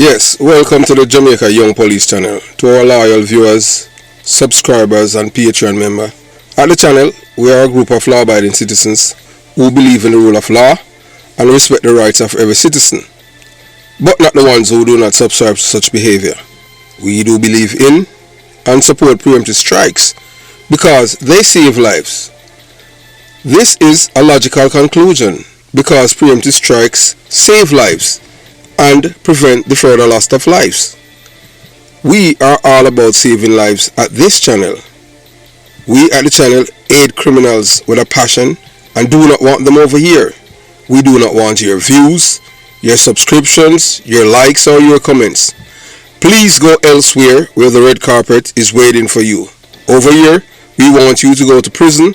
Yes, welcome to the Jamaica Young Police channel. To our loyal viewers, subscribers and Patreon member. At the channel, we are a group of law-abiding citizens who believe in the rule of law and respect the rights of every citizen, but not the ones who do not subscribe to such behavior. We do believe in and support preemptive strikes because they save lives. This is a logical conclusion because preemptive strikes save lives and prevent the further loss of lives. We are all about saving lives at this channel. We at the channel aid criminals with a passion and do not want them over here. We do not want your views, your subscriptions, your likes or your comments. Please go elsewhere where the red carpet is waiting for you. Over here, we want you to go to prison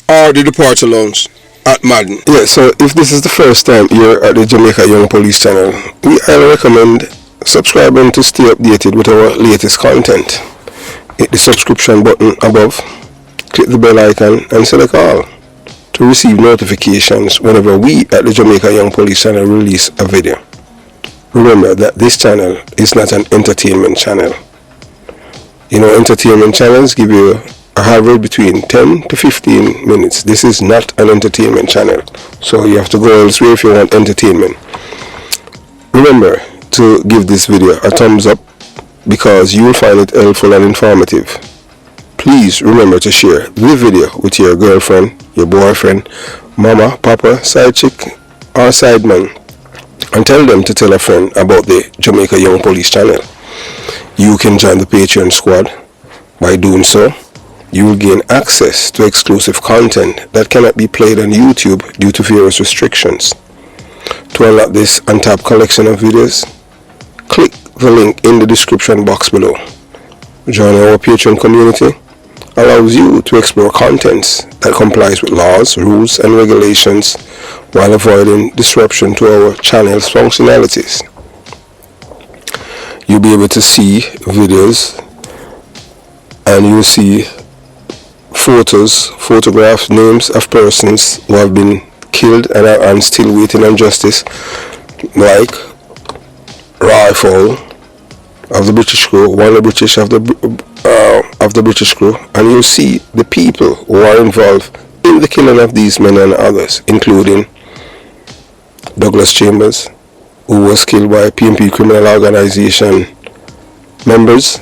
or the departure lounge at Madden. Yeah, so if this is the first time you're at the Jamaica Young Police channel, we highly recommend subscribing to stay updated with our latest content. Hit the subscription button above, click the bell icon and select all to receive notifications whenever we at the Jamaica Young Police channel release a video. Remember that this channel is not an entertainment channel. You know, entertainment channels give you a average between 10 to 15 minutes. This is not an entertainment channel, so you have to go elsewhere if you want entertainment. Remember to give this video a thumbs up because you will find it helpful and informative. Please remember to share the video with your girlfriend, your boyfriend, mama, papa, side chick or side man, and tell them to tell a friend about the Jamaica Young Police channel. You can join the Patreon squad. By doing so, you will gain access to exclusive content that cannot be played on YouTube due to various restrictions. To unlock this untapped collection of videos, click the link in the description box below. Joining our Patreon community allows you to explore contents that complies with laws, rules and regulations while avoiding disruption to our channel's functionalities. You'll be able to see videos and you'll see photographs, names of persons who have been killed and are still waiting on justice, like Rifle of the British crew, one of the British of the British crew, and you'll see the people who are involved in the killing of these men and others, including Douglas Chambers, who was killed by PMP criminal organization members,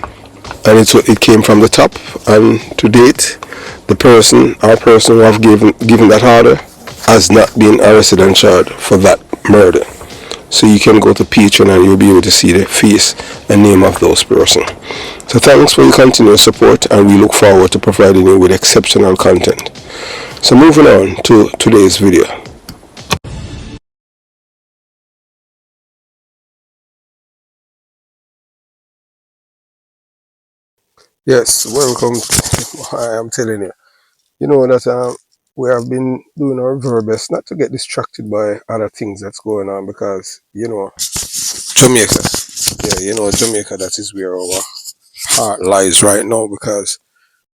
and it came from the top, and to date the person who have given that order has not been arrested and charged for that murder. So you can go to Patreon and you'll be able to see the face and name of those persons. So thanks for your continuous support, and we look forward to providing you with exceptional content. So moving on to today's video. Yes, welcome. I am telling you. You know that we have been doing our very best not to get distracted by other things that's going on, because Jamaica, Jamaica, that is where our heart lies right now, because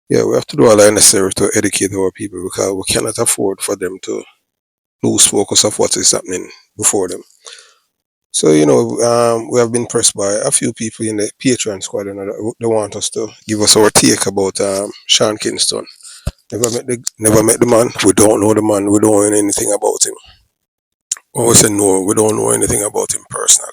we have to do all the necessary to educate our people, because we cannot afford for them to lose focus of what is happening before them. So we have been pressed by a few people in the Patreon squad, and they want us to give us our take about Sean Kingston. Never met the man. We don't know the man. We don't know anything about him. When we say no, we don't know anything about him personally.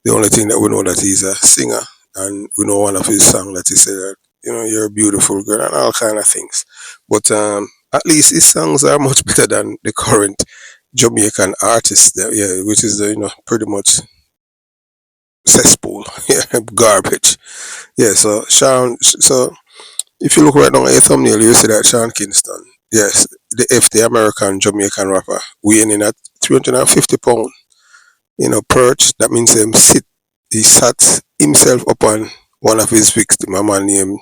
The only thing that we know that he's a singer, and we know one of his songs that he said that, you're a beautiful girl and all kind of things. But at least his songs are much better than the current Jamaican artists, which is pretty much cesspool, garbage. So Sean, if you look right now at your thumbnail, you see that Sean Kingston, yes, the American Jamaican rapper, weighing in at 350 pounds, perch. That means he sat himself upon one of his victims, a man named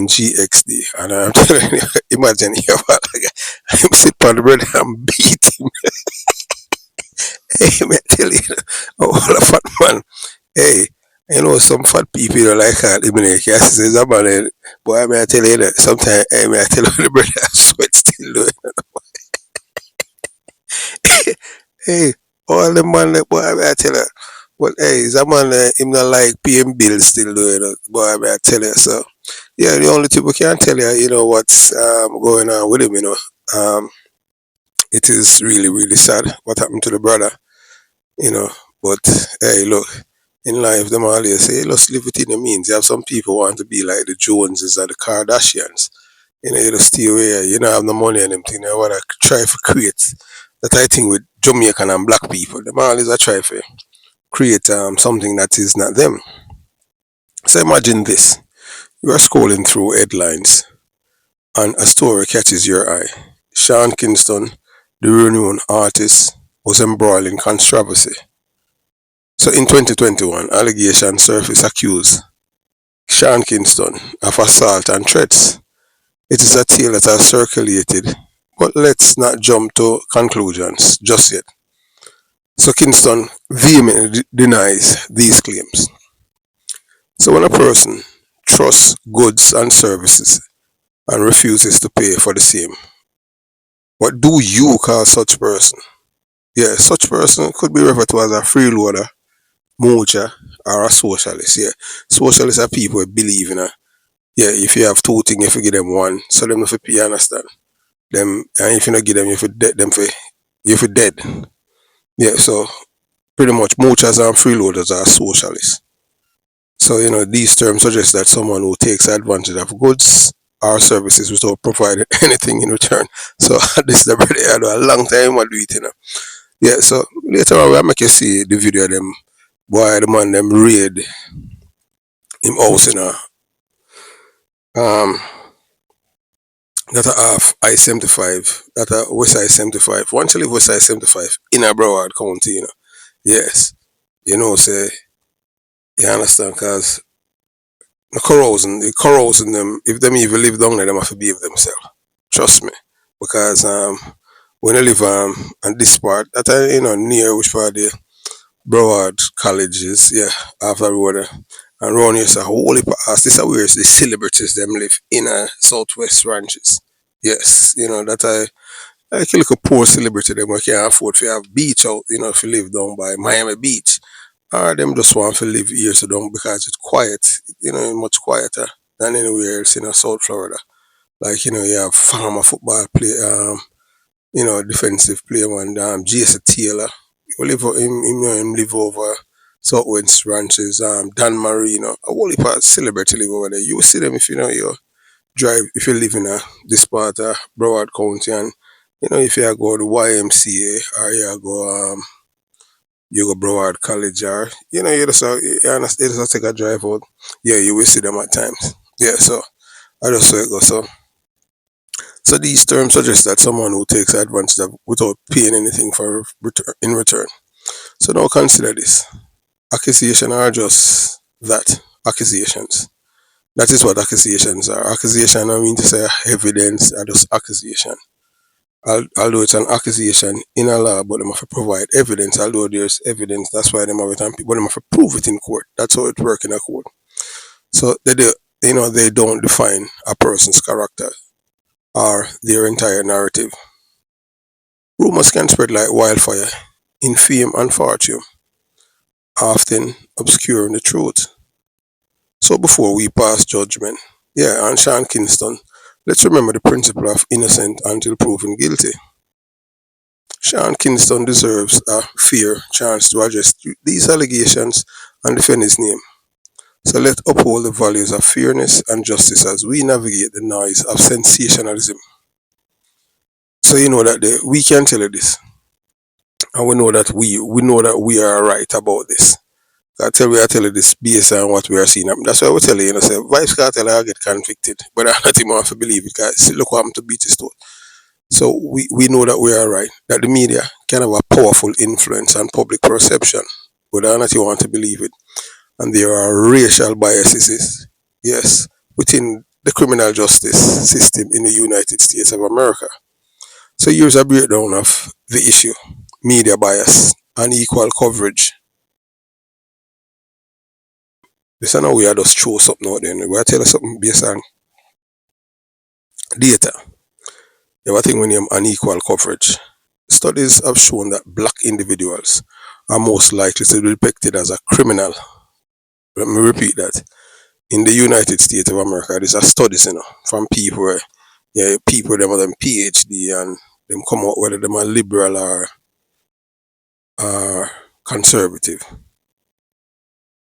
GXD. And I'm telling you, imagine him sit on the bread and beat him. Hey, me tell you, all a fat man. Hey, some fat people don't like that. Yes, says a man, boy, may I tell you that sometimes, may I tell you the brother sweat still doing. Hey, all the man, boy, may I tell you, But hey, is a man him not like paying bills still though, boy, I tell you. So yeah, the only thing we can tell you, what's going on with him, it is really, really sad what happened to the brother, you know. But hey, look, in life, them always say, let's live within the means. You have some people want to be like the Joneses or the Kardashians. You just stay away. You don't have no money and them thing. They want to try to create that I think with Jamaican and black people. Them always a try to create something that is not them. So imagine this. You are scrolling through headlines and a story catches your eye. Sean Kingston, the renowned artist, was embroiled in controversy. So in 2021, allegations surfaced accused Sean Kingston of assault and threats. It is a tale that has circulated, but let's not jump to conclusions just yet. So Kingston vehemently denies these claims. So when a person trusts goods and services and refuses to pay for the same, what do you call such person? Yeah, such person could be referred to as a freeloader, moocher, or a socialist. Yeah, socialists are people who believe in a, yeah, if you have two things, if you give them one, so them if you pay, understand. Them, and if you not give them, if you dead them for, if you dead. Yeah, so pretty much moochers and freeloaders are socialists. So these terms suggest that someone who takes advantage of goods or services without providing anything in return. So this is the brother I know a long time I do it. Yeah, so later on we'll make you see the video of them boy the man them raid him house um that a half I-75, that a West I-75. Once you leave West I-75 in a Broward County, Yes. Say you understand cause the corrosion them, if them even live down there, them have to behave themselves. Trust me. Because when you live on this part, that near which part the Broward colleges, yeah, after the road and around here, so holy past this is where the celebrities them live in southwest ranches. Yes, that I kill like a poor celebrity them who can't afford to have beach out, if you live down by Miami Beach. Or them just want to live here so down because it's quiet, much quieter than anywhere else in South Florida. Like, you have farmer football play, defensive player one, Jason Taylor. He live him live over Southwest Ranches, Dan Marino, a whole heap of celebrity live over there. You will see them if you drive, if you live in this part of Broward County, and if you go to YMCA or you go Broward College, or you just take a drive out. Yeah, you will see them at times. Yeah, so I just saw it go. So these terms suggest that someone who takes advantage of without paying anything for in return. So now consider this. Accusations are just that, accusations. That is what accusations are. Accusation, I mean to say evidence, are just accusation. Although it's an accusation in a law, but they have to provide evidence. Although there's evidence, that's why they have it, and people they have to prove it in court. That's how it works in a court. So they don't define a person's character or their entire narrative. Rumors can spread like wildfire in fame and fortune, often obscuring the truth. So before we pass judgment, yeah, on Sean Kingston, let's remember the principle of innocent until proven guilty. Sean Kingston deserves a fair chance to address these allegations and defend his name. So let's uphold the values of fairness and justice as we navigate the noise of sensationalism. So you know that we can tell you this, and we know that we are right about this. I tell you this based on what we are seeing. That's why we tell you, say Vice Cartel I get convicted, but I not even want to believe it. Guys, look what happened to Beach Store. So we know that we are right. That the media can have a powerful influence on public perception, but I not even want to believe it. And there are racial biases, yes, within the criminal justice system in the United States of America. So here's a breakdown of the issue: media bias, unequal coverage. This is how we are just throw something out there. We are tell you something based on data. You have a thing when you have unequal coverage. Studies have shown that black individuals are most likely to be depicted as a criminal. Let me repeat that. In the United States of America, there's a studies, from people where, yeah, people them have them PhD and them come out whether them are liberal or conservative.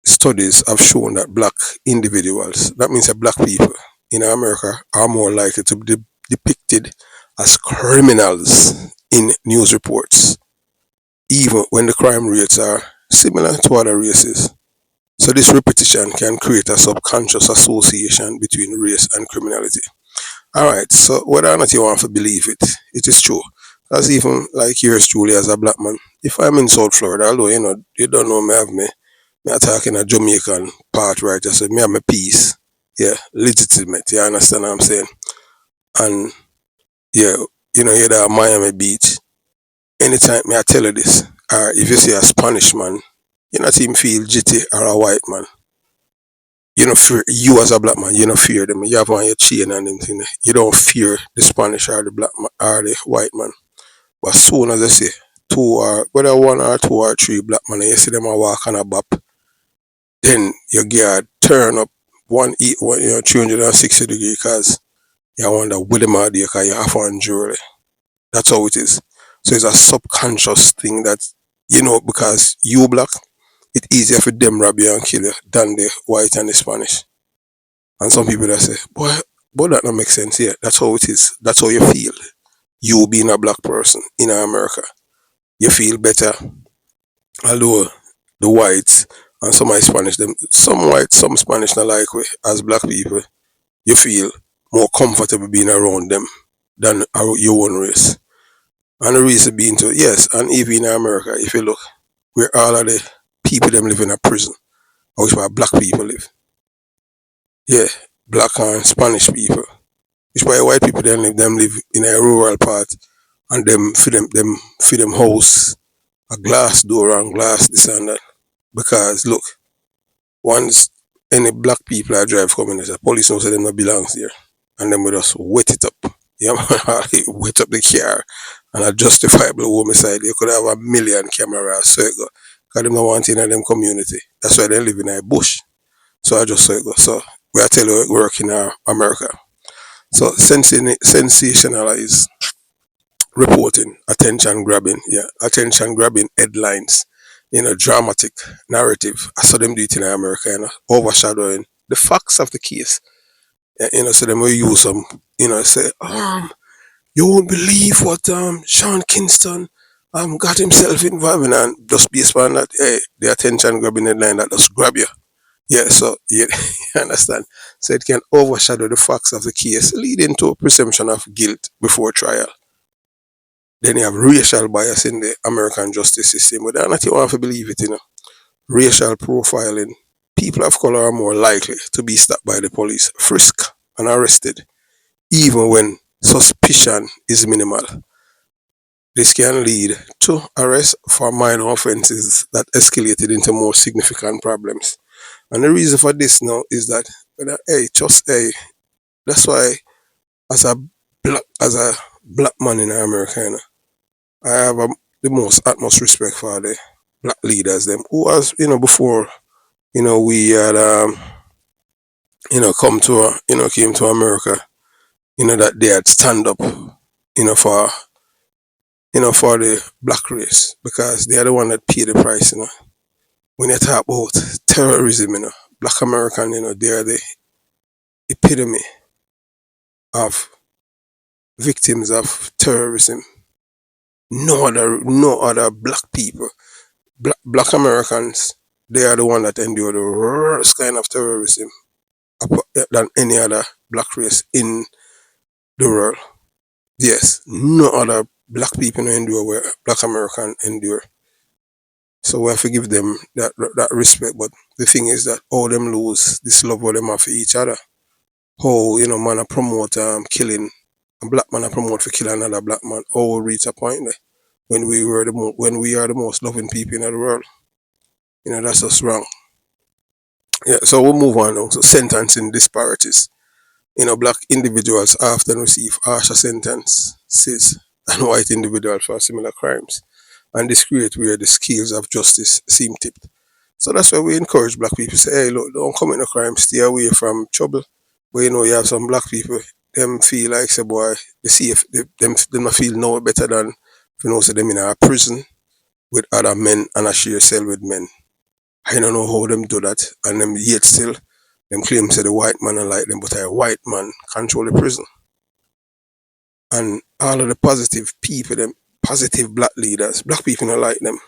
Studies have shown that black individuals, that means that black people in America, are more likely to be depicted as criminals in news reports, even when the crime rates are similar to other races. So this repetition can create a subconscious association between race and criminality. Alright, so whether or not you want to believe it, it is true. Because even like yours truly as a black man, if I'm in South Florida, although you don't know me, me talking a Jamaican part, right? I said me have my peace. Yeah, legitimate, you understand what I'm saying? And yeah, you're there at Miami Beach. Anytime me I tell you this, or if you see a Spanish man, you not even feel jitty, or a white man. You don't fear you as a black man, you don't fear them. You have on your chain and them thing. You don't fear the Spanish or the black man or the white man. But as soon as I say two or whether one or two or three black men and you see them a walk on a bop, then your gear turn up 360 degrees because you wonder what them are there because you have on jewelry. That's how it is. So it's a subconscious thing that because you black, it's easier for them rob you and kill you than the white and the Spanish. And some people that say, boy, but that don't make sense. Yeah, that's how it is. That's how you feel. You being a black person in America, you feel better. Although the whites and some are Spanish, some white, some Spanish not like we as black people, you feel more comfortable being around them than your own race. And the reason being to yes, and even in America, if you look, where all of the people them live in a prison, or which where black people live. Yeah, black and Spanish people. Which why white people them live in a rural part and them for them house a glass door and glass this and that. Because look, once any black people are drive coming, the police knows that them not belongs here. And then we just wet it up. Yeah, man, wet up the car and a justifiable homicide. You could have a million cameras so it go. Because them not want in them community. That's why they live in a bush. So I just saw it go. So we are telling you it work in America. So sensationalize reporting, attention grabbing, attention grabbing headlines, dramatic narrative. I saw them do it in America, overshadowing the facts of the case. So them will use some, say, you won't believe what Kingston got himself involved in, and just based on that, hey, the attention grabbing headline that just grab you. Yeah, so you understand. So it can overshadow the facts of the case, leading to a presumption of guilt before trial. Then you have racial bias in the American justice system, but they're not you want to believe it, Racial profiling. People of color are more likely to be stopped by the police, frisked and arrested, even when suspicion is minimal. This can lead to arrest for minor offenses that escalated into more significant problems. And the reason for this now is that, that's why as a black man in America, I have the most utmost respect for the black leaders, them who was, before, we had, came to America, that they had stand up, for, for the black race because they are the one that pay the price, When you talk about terrorism, black American, they are the epitome of victims of terrorism. No other black people, black Americans, they are the one that endure the worst kind of terrorism than any other black race in the world. Yes, no other black people endure where black American endure. So we have to give them that respect. But the thing is that all them lose this love what them have for each other. How man a promote killing a black man a promote for killing another black man. How we reach a point there when we are the most loving people in the world. That's just wrong. Yeah, so we'll move on now. So sentencing disparities. Black individuals often receive harsher sentences than white individuals for similar crimes. and this create where the scales of justice seem tipped. So that's why we encourage black people say, hey, look, don't commit no crime, stay away from trouble. But you know, you have some black people, them feel like say boy, they see if them not feel no better than if you know say them in a prison with other men and a share cell with men. I don't know how them do that, and them yet still them claim say the white man don't like them, but a white man control the prison. And all of the positive people, them positive black leaders, black people don't like them.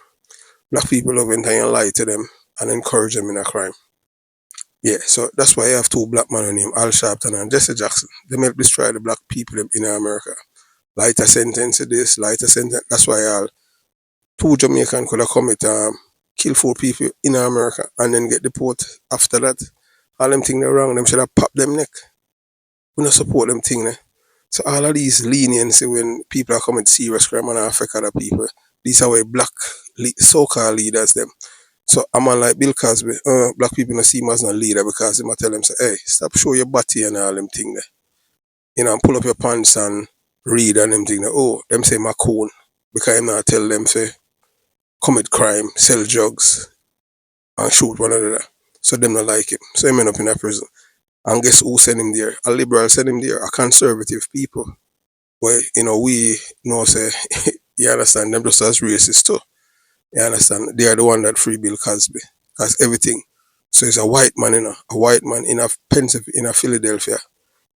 Black people love when they lie to them and encourage them in a crime. Yeah, so that's why I have two black men named Al Sharpton and Jesse Jackson. They help destroy the black people in America. Lighter sentence to this, lighter sentence. That's why all two Jamaican could have commit kill four people in America and then get deported after that. All them things they wrong, them should have popped them neck. We not support them thing there. So all of these leniency when people are coming serious crime and affect other people, these are why black so-called leaders them. So a man like Bill Cosby, black people not see him as a leader because he might tell them say, hey, stop show your body and all them thing there. You know, and pull up your pants and read and them thing there. Oh, them say Macoon. Because him not tell them say commit crime, sell drugs, and shoot one another. So them not like him. So he end up in a prison. And guess who sent him there? A liberal sent him there, a conservative people. Well, you know, we know say you understand them just as racist too. You understand? They are the one that free Bill Cosby. That's everything. So it's a white man, you know, a white man in a Pennsylvania, in a Philadelphia.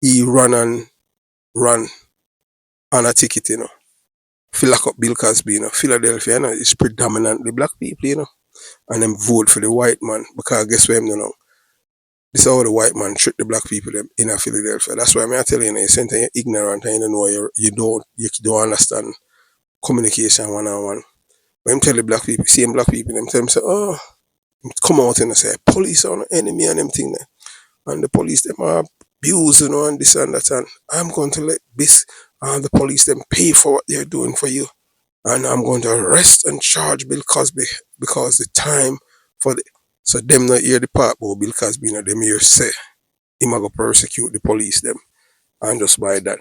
He run on a ticket, you know. Fill lock up Bill Cosby, you know. Philadelphia, you know, it's predominantly black people, you know. And them vote for the white man because guess what, you know. This is how the white man treat the black people them in a Philadelphia. That's why I tell you, you sometimes you're ignorant and you don't know you don't understand communication one on one. When I tell the black people, same black people, them tell them say, oh, come out and say police are an enemy and them thing there. And the police them are abused, you know, and this and that, and I'm going to let this and the police them pay for what they're doing for you. And I'm going to arrest and charge Bill Cosby because the time for the so them not hear the part about Bill Cosby, you know, them hear say him a go persecute the police them and just by that.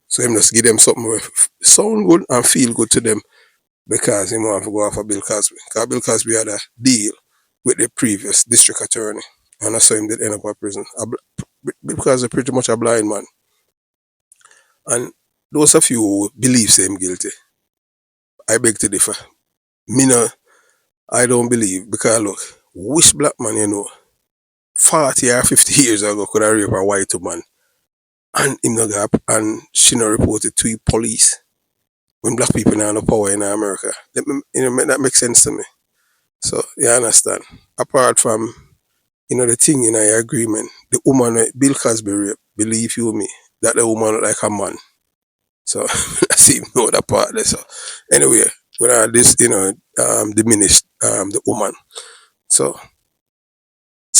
So him just give them something where sound good and feel good to them because he want to go after Bill Cosby. Because Bill Cosby had a deal with the previous district attorney. And I saw him did end up in prison. Bill Cosby pretty much a blind man. And those of you who believe him guilty, I beg to differ. Me no, I don't believe because look, which black man you know 40 or 50 years ago could have raped a white woman and him no gap and she not reported to the police when black people now have no power in America. You know, that makes sense to me. So you understand. Apart from the thing in our agreement, the woman Bill Cosby rape, believe you me, that the woman look like a man. So I see him know that part there. So anyway, when this diminished the woman. So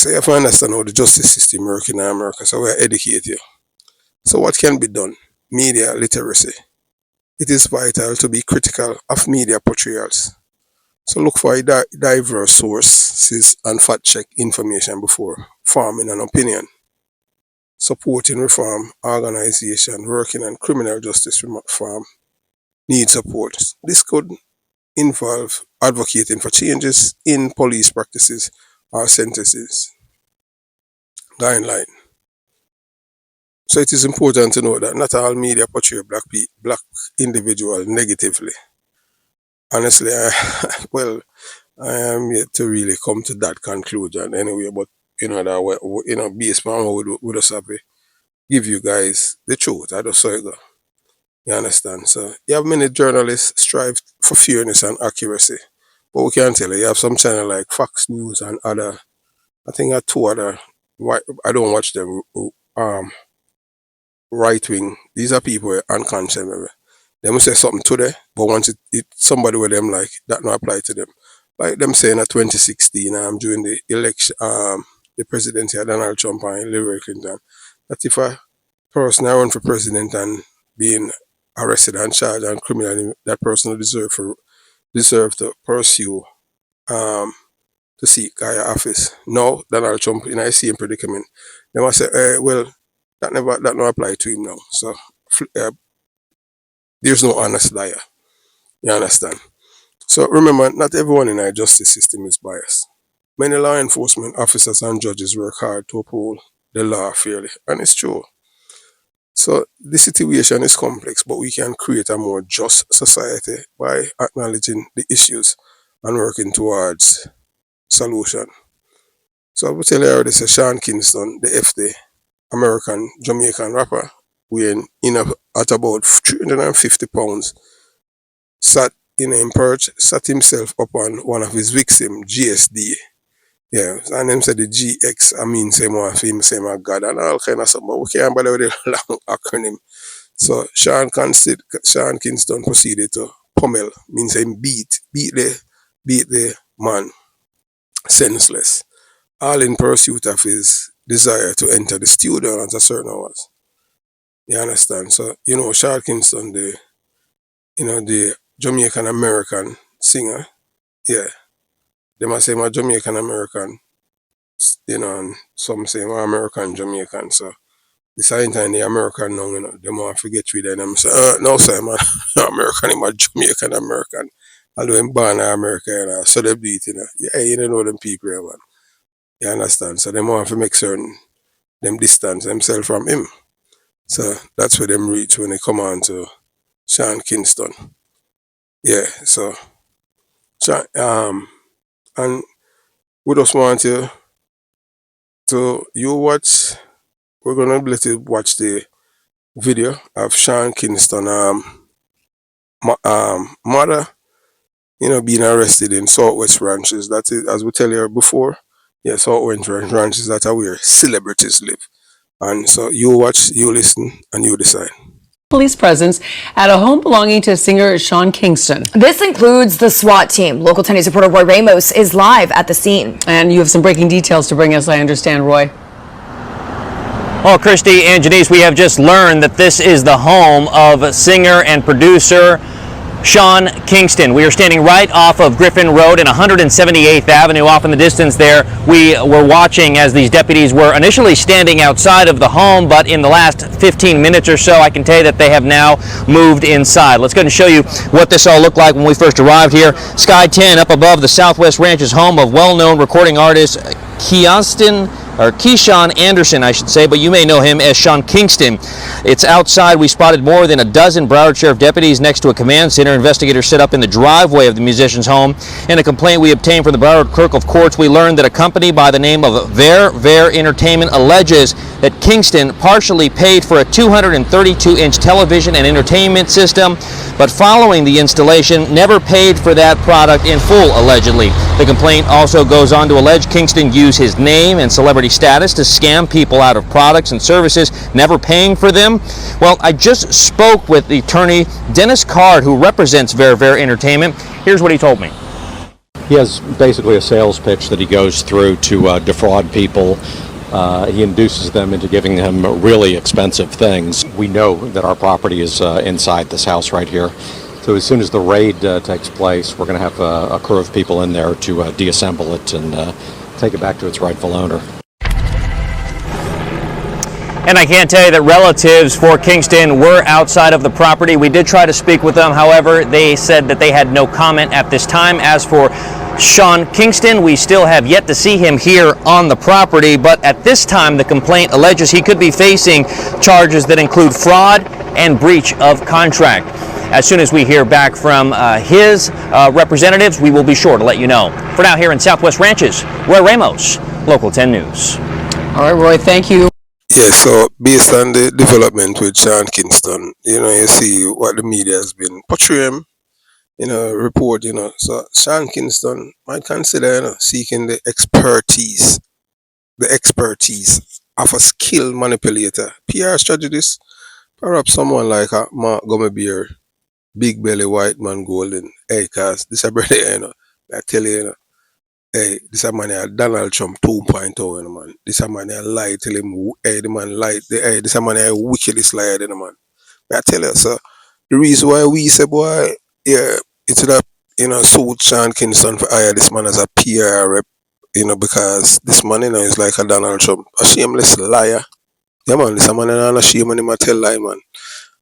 you have to understand how the justice system works in America. So we educate you. So what can be done? Media literacy. It is vital to be critical of media portrayals. So look for diverse sources and fact check information before forming an opinion. Supporting reform organization working on criminal justice reform need support. This could involve advocating for changes in police practices or sentences guideline. So it is important to know that not all media portray black individual negatively. Honestly, well, I am yet to really come to that conclusion anyway. But based on what we just have to give you guys the truth. I just saw it go. You understand? So you have many journalists strive for fairness and accuracy. But we can tell you, you have some channel like Fox News and other. I think I have two other. I don't watch them. Right wing. These are people who are unconscionable. They must say something today, but once it somebody with them like that not apply to them. Like them saying at 2016, during the election, the presidency of Donald Trump and Hillary Clinton, that if a person I run for president and being arrested and charged and criminal, that person will deserve to pursue to seek higher office. No, Donald Trump in I same predicament. They must say, well, that no apply to him now. So uh, there's no honest liar. You understand? So remember, not everyone in our justice system is biased. Many law enforcement officers and judges work hard to uphold the law fairly, and it's true. So the situation is complex, but we can create a more just society by acknowledging the issues and working towards solution. So I will tell you already, say Sean Kingston, the FD, American Jamaican rapper, weighing in at about 350 pounds, sat in a perch, sat himself upon one of his victims, GSD. Yeah, and them said the GX, I mean, same one for him, same as God, and all kind of stuff, but we can't bother with the long acronym. So Sean Kingston proceeded to pummel, means him beat the man senseless, all in pursuit of his desire to enter the studio at a certain hours. You understand? So, Sean Kingston, the Jamaican American singer, yeah, they must say my Jamaican American, and some say my American Jamaican. So the same time the American now, they want to forget with them. Say, no, sir, man, American, I'm a Jamaican American. Although I'm born in America, so they do it, Yeah, you don't know them people, man. You understand? So they want to make certain them distance themselves from him. So that's where them reach when they come on to Sean Kingston. Yeah, so and we just want you to watch. We're gonna let you watch the video of Sean Kingston mother, being arrested in Southwest Ranches. That is, as we tell you before, yeah, Southwest Ranches, that are where celebrities live. And so you watch, you listen, and you decide. Police presence at a home belonging to singer Sean Kingston. This includes the SWAT team. Local 10 News reporter Roy Ramos is live at the scene. And you have some breaking details to bring us, I understand, Roy. Well, Christy and Janice, we have just learned that this is the home of singer and producer Sean Kingston. We are standing right off of Griffin Road and 178th Avenue. Off in the distance there, we were watching as these deputies were initially standing outside of the home, but in the last 15 minutes or so, I can tell you that they have now moved inside. Let's go and show you what this all looked like when we first arrived here. Sky 10 up above the Southwest Ranches, home of well-known recording artist Keyshawn Anderson, I should say, but you may know him as Sean Kingston. It's outside. We spotted more than a dozen Broward Sheriff deputies next to a command center. Investigators set up in the driveway of the musician's home. In a complaint we obtained from the Broward Clerk of Courts, we learned that a company by the name of Ver Entertainment alleges that Kingston partially paid for a 232-inch television and entertainment system, but following the installation, never paid for that product in full, allegedly. The complaint also goes on to allege Kingston used his name and celebrity status to scam people out of products and services, never paying for them. Well, I just spoke with the attorney Dennis Card, who represents Ver Entertainment. Here's what he told me. He has basically a sales pitch that he goes through to defraud people. He induces them into giving them really expensive things. We know that our property is inside this house right here. So as soon as the raid takes place, we're going to have a crew of people in there to deassemble it and take it back to its rightful owner. And I can tell you that relatives for Kingston were outside of the property. We did try to speak with them. However, they said that they had no comment at this time. As for Sean Kingston, we still have yet to see him here on the property, but at this time the complaint alleges he could be facing charges that include fraud and breach of contract. As soon as we hear back from his representatives, we will be sure to let you know. For now, here in Southwest Ranches, Roy Ramos, Local 10 News. All right, Roy, thank you. Yeah, so based on the development with Sean Kingston, you see what the media has been portraying, report, So Sean Kingston might consider, seeking the expertise of a skilled manipulator, PR strategist, perhaps someone like a Mark Gummy Bear, Big Belly White Man Golden. Hey, cause this a brother, I tell you, hey, this a man here, Donald Trump 2.0, man. This a man here lie, tell him, hey, the man lie, hey, this a man here wickedest liar, man. I tell you, so the reason why we say, boy, yeah, it's that, suit Sean Kingston for hire this man as a PR rep, because this man, is like a Donald Trump, a shameless liar. Yeah, man, this a man not ashamed and him a tell lie, man.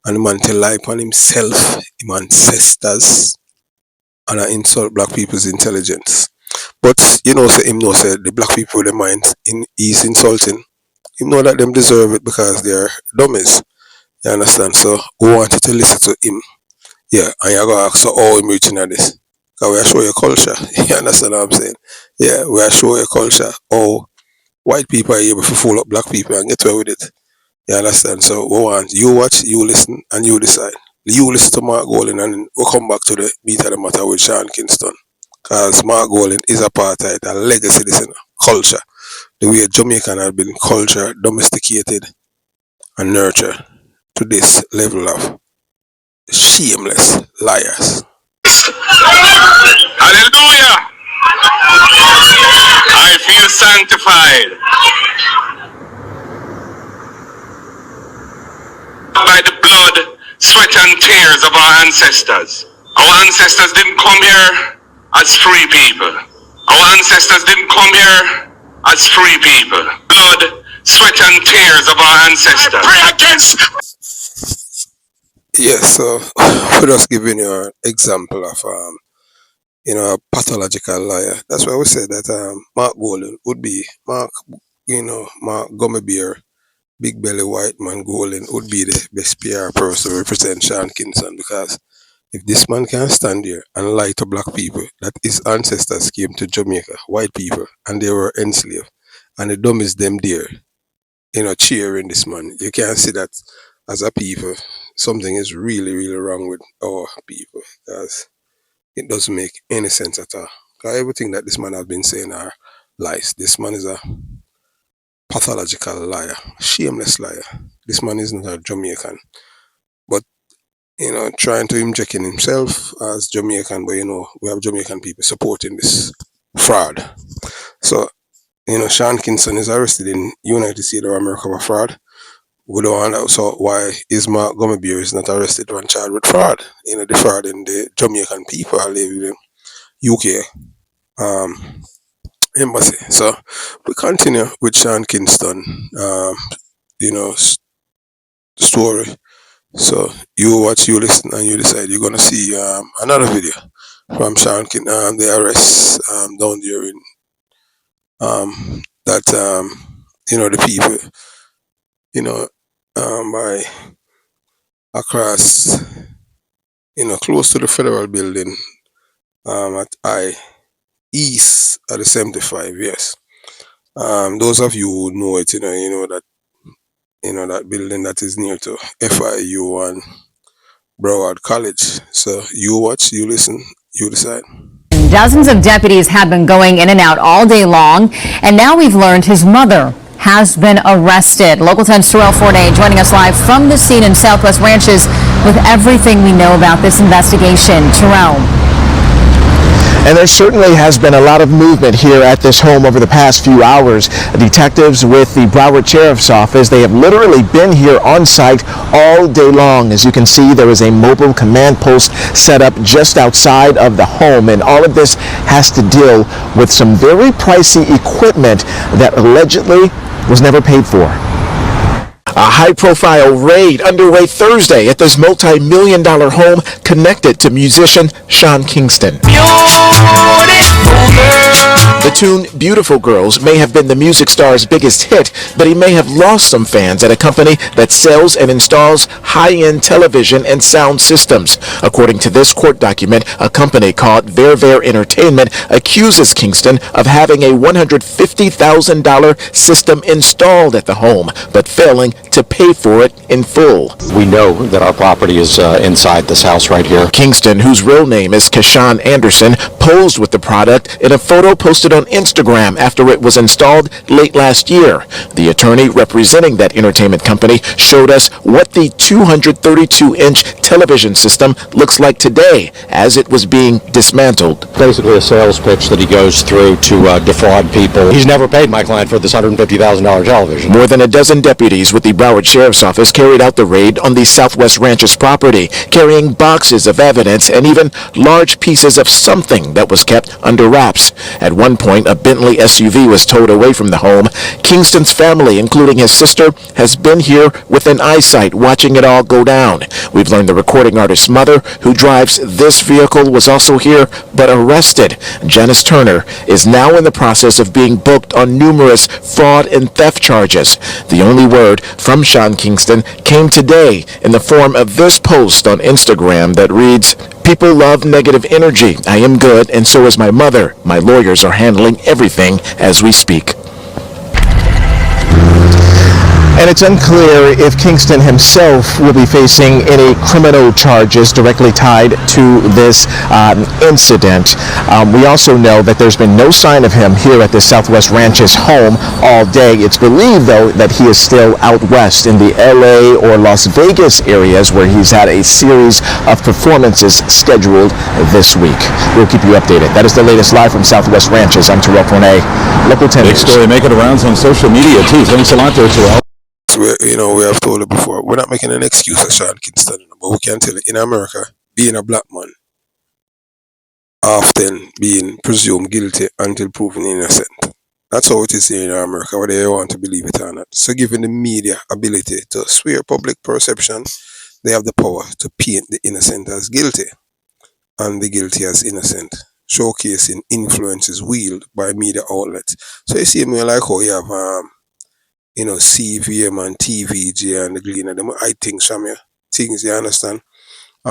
And the man tell lie upon himself, him ancestors, and I insult black people's intelligence. But you know, say him know say the black people the mind in he's insulting. Him know that them deserve it because they're dummies. You understand? So we wanted to listen to him. Yeah, and you're gonna ask so how him reaching at this. Cause we are show your culture. You understand what I'm saying? Yeah, we are show your culture. How white people are able to fool up black people and get away with it. You understand? So we want you watch, you listen, and you decide. You listen to Mark Golding and we'll come back to the meat of the matter with Sean Kingston. Because Mark Golding is a part of it, a legacy, this culture. The way Jamaican have been culture, domesticated, and nurtured to this level of shameless liars. Hallelujah! I feel sanctified by the blood, sweat, and tears of our ancestors. Our ancestors didn't come here as free people. Our ancestors didn't come here as free people. Blood, sweat, and tears of our ancestors. I pray against. Yes, so we're just giving you an example of a pathological liar. That's why we said that Mark Golding would be Mark Gummy Bear, Big Belly White Man Golding would be the best PR person to represent Sean Kingston, because if this man can stand here and lie to black people that his ancestors came to Jamaica, white people, and they were enslaved, and the dummies them there, cheering this man, you can see that as a people, something is really, really wrong with our people, because it doesn't make any sense at all. Because everything that this man has been saying are lies. This man is a pathological liar, shameless liar. This man is not a Jamaican, but trying to inject in himself as Jamaican, but we have Jamaican people supporting this fraud. So, Sean Kingston is arrested in United States of America for fraud. We don't know, so why is Mark Gummy Bear is not arrested and charged with fraud? The fraud in the Jamaican people are living in UK embassy. So we continue with Sean Kingston, story. So you watch, you listen, and you decide. You're gonna see another video from Sean Kingston, the arrest down there in that the people by across close to the federal building at east of the 75. Yes, those of you who know it, that building that is near to FIU and Broward College. So you watch, you listen, you decide. Dozens of deputies have been going in and out all day long, and now we've learned his mother has been arrested. Local 10's Terrell Forney joining us live from the scene in Southwest Ranches with everything we know about this investigation. Terrell. And there certainly has been a lot of movement here at this home over the past few hours. Detectives with the Broward Sheriff's Office, they have literally been here on site all day long. As you can see, there is a mobile command post set up just outside of the home, and all of this has to deal with some very pricey equipment that allegedly was never paid for. A high-profile raid underway Thursday at this multi-million-dollar home connected to musician Sean Kingston. The tune Beautiful Girls may have been the music star's biggest hit, but he may have lost some fans at a company that sells and installs high-end television and sound systems. According to this court document, a company called Verver Entertainment accuses Kingston of having a $150,000 system installed at the home, but failing to pay for it in full. We know that our property is inside this house right here. Kingston, whose real name is Keshawn Anderson, posed with the product in a photo posted on Instagram after it was installed late last year. The attorney representing that entertainment company showed us what the 232-inch television system looks like today as it was being dismantled. Basically a sales pitch that he goes through to defraud people. He's never paid my client for this $150,000 television. More than a dozen deputies with the Broward Sheriff's Office carried out the raid on the Southwest Ranches property, carrying boxes of evidence and even large pieces of something that was kept under wraps. At one point, a Bentley SUV was towed away from the home. Kingston's family, including his sister, has been here within eyesight watching it all go down. We've learned the recording artist's mother, who drives this vehicle, was also here but arrested. Janice Turner is now in the process of being booked on numerous fraud and theft charges. The only word from Sean Kingston came today in the form of this post on Instagram that reads, "People love negative energy. I am good, and so is my mother. My lawyers are handling everything as we speak." And it's unclear if Kingston himself will be facing any criminal charges directly tied to this incident. We also know that there's been no sign of him here at the Southwest Ranch's home all day. It's believed, though, that he is still out west in the LA or Las Vegas areas where he's had a series of performances scheduled this week. We'll keep you updated. That is the latest live from Southwest Ranches. I'm Terrell Cornet, Local 10 Big News. story making rounds on social media too. Thanks a lot there, Terrell. We have told it before. We're not making an excuse of Sean Kingston, but we can tell it. In America, being a black man, often being presumed guilty until proven innocent. That's how it is here in America, whether you want to believe it or not. So giving the media ability to swear public perception, they have the power to paint the innocent as guilty and the guilty as innocent, showcasing influences wielded by media outlets. So you see me like how you have CVM and TVG and the Gleaner, them I think some things, you understand. They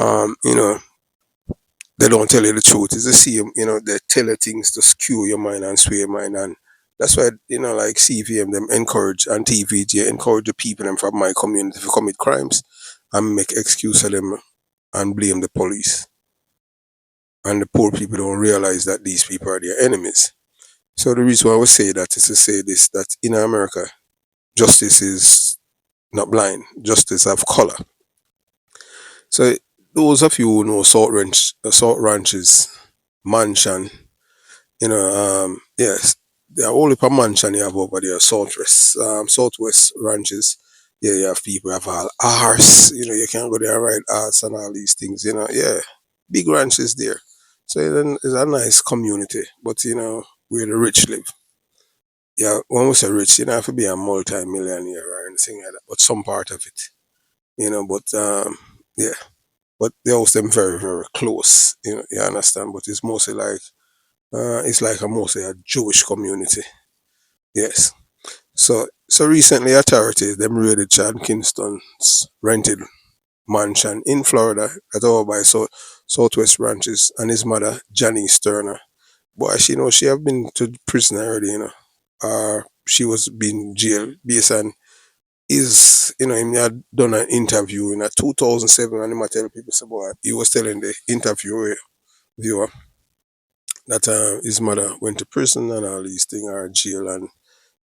don't tell you the truth. It's the same, they tell you things to skew your mind and sway your mind, and that's why, like CVM, them encourage, and TVG encourage the people them from my community to commit crimes and make excuse of them and blame the police. And the poor people don't realize that these people are their enemies. So the reason why I would say that is to say this, that in America, justice is not blind. Justice have color. So those of you who know Salt Ranches mansion, yes, they are only per mansion you have over there. Southwest Ranches. Yeah, you have people have all arse. You can't go there and ride arse and all these things. Yeah, big ranches there. So then it's a nice community, but where the rich live. Yeah, when we say rich, you don't have to be a multi-millionaire or anything like that, but some part of it, yeah, but they house them very, very close, you understand, but it's mostly like, it's like mostly a Jewish community, yes. So recently authorities, them raided Sean Kingston's rented mansion in Florida at over by Southwest Ranches, and his mother, Janice Turner. Boy, she have been to prison already, she was being jailed based on him had done an interview in 2007, and him a tell people, say, boy, he was telling the interviewer that his mother went to prison and all these things, or jail, and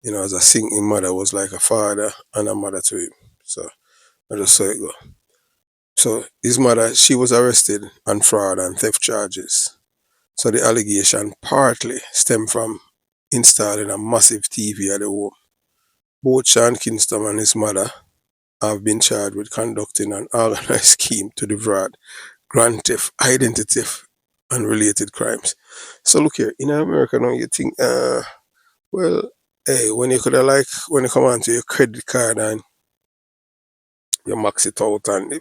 as a single mother was like a father and a mother to him. So I just saw it go. So his mother, she was arrested on fraud and theft charges. So the allegation partly stemmed from installing a massive TV at the home. Both Sean Kingston and his mother have been charged with conducting an organized scheme to defraud, grand theft, identity theft, and related crimes. So look here, in America now, you think, well, hey, when you come onto your credit card and you max it out, and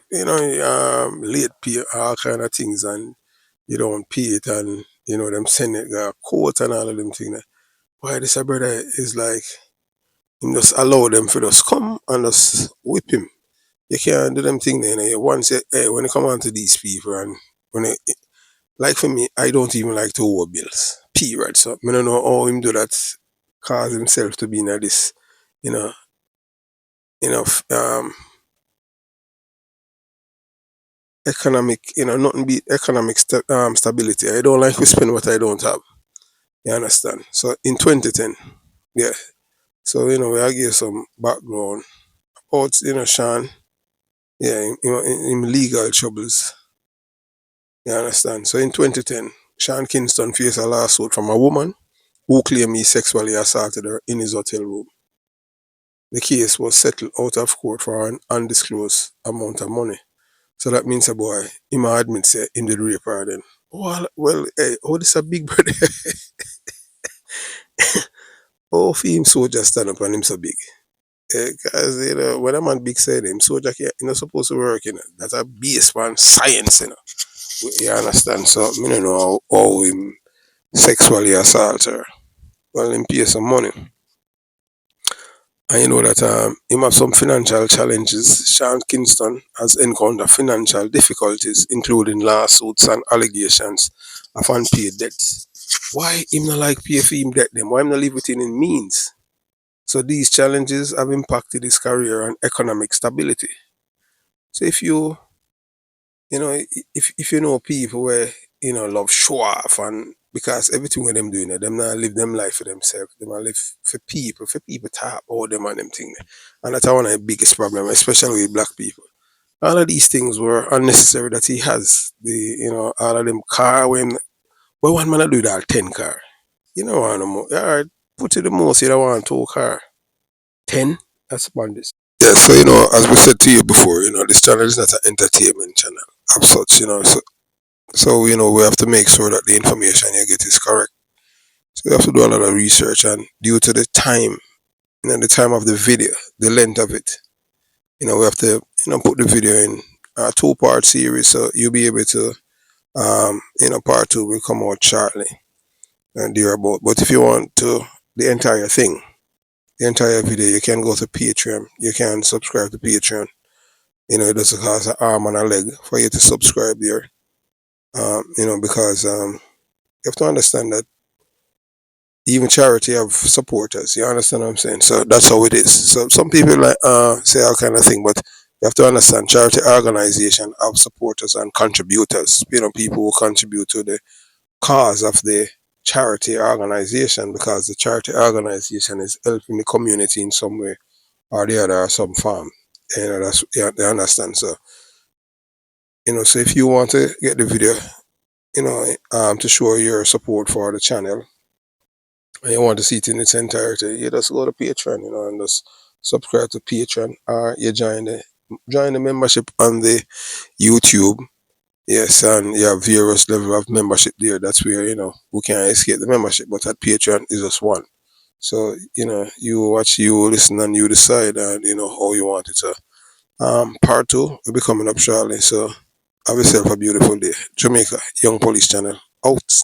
late pay, all kind of things, and you don't pay it, and them send it a quote and all of them things. Why this brother is like, him just allow them for just come and just whip him. You can't do them thing then. Once when you come on to these people, and like for me, I don't even like to owe bills. Period. So I don't know how him do that, cause himself to be in this, you know, economic, nothing beat economic stability. I don't like to spend what I don't have. You understand? So in 2010, yeah. So I give some background about Sean, yeah, in legal troubles. You understand? So in 2010, Sean Kingston faced a lawsuit from a woman who claimed he sexually assaulted her in his hotel room. The case was settled out of court for an undisclosed amount of money. So that means a boy, he might admit say him did rape her then. Well, hey, oh, this a big brother. Oh, for him soldier stand up and him so big. Because, when a man big said him, soldier can't, supposed to work, That's a base on science. You understand? So, I don't know how him sexually assault her. Well, him pay some money. And you know that him have some financial challenges. Sean Kingston has encountered financial difficulties, including lawsuits and allegations of unpaid debts. Why him not like pay for him debt them? Why him not live within his means? So these challenges have impacted his career and economic stability. So if you know people where love show off, and because everything with them doing it, them not live them life for themselves. Them not live for people talk about them and them thing. And that's one of the biggest problem, especially with black people. All of these things were unnecessary that he has. All of them car when one man do that 10 car. You know want no more. Alright, put it the most you don't want 2 car. 10? That's bandits. Yeah, so as we said to you before, this channel is not an entertainment channel of such, so we have to make sure that the information you get is correct. So we have to do a lot of research, and due to the time, the time of the video, the length of it, we have to, put the video in a 2-part series, so you'll be able to, part 2 will come out shortly and thereabout. But if you want the entire thing, the entire video, you can go to Patreon. You can subscribe to Patreon. It doesn't cost an arm and a leg for you to subscribe there. Because you have to understand that even charity have supporters. You understand what I'm saying? So that's how it is. So some people say all kind of thing, but you have to understand charity organization have supporters and contributors. People who contribute to the cause of the charity organization, because the charity organization is helping the community in some way or the other or some form. That's you understand. So so if you want to get the video, to show your support for the channel, and you want to see it in its entirety, you just go to Patreon, and just subscribe to Patreon, or you join the membership on the YouTube. Yes, and you have various level of membership there. That's where we can't escape the membership, but at Patreon is just one. So you watch, you listen, and you decide, and how you want it. So part 2 will be coming up shortly. So have yourself a beautiful day. Jamaica Young Police Channel out.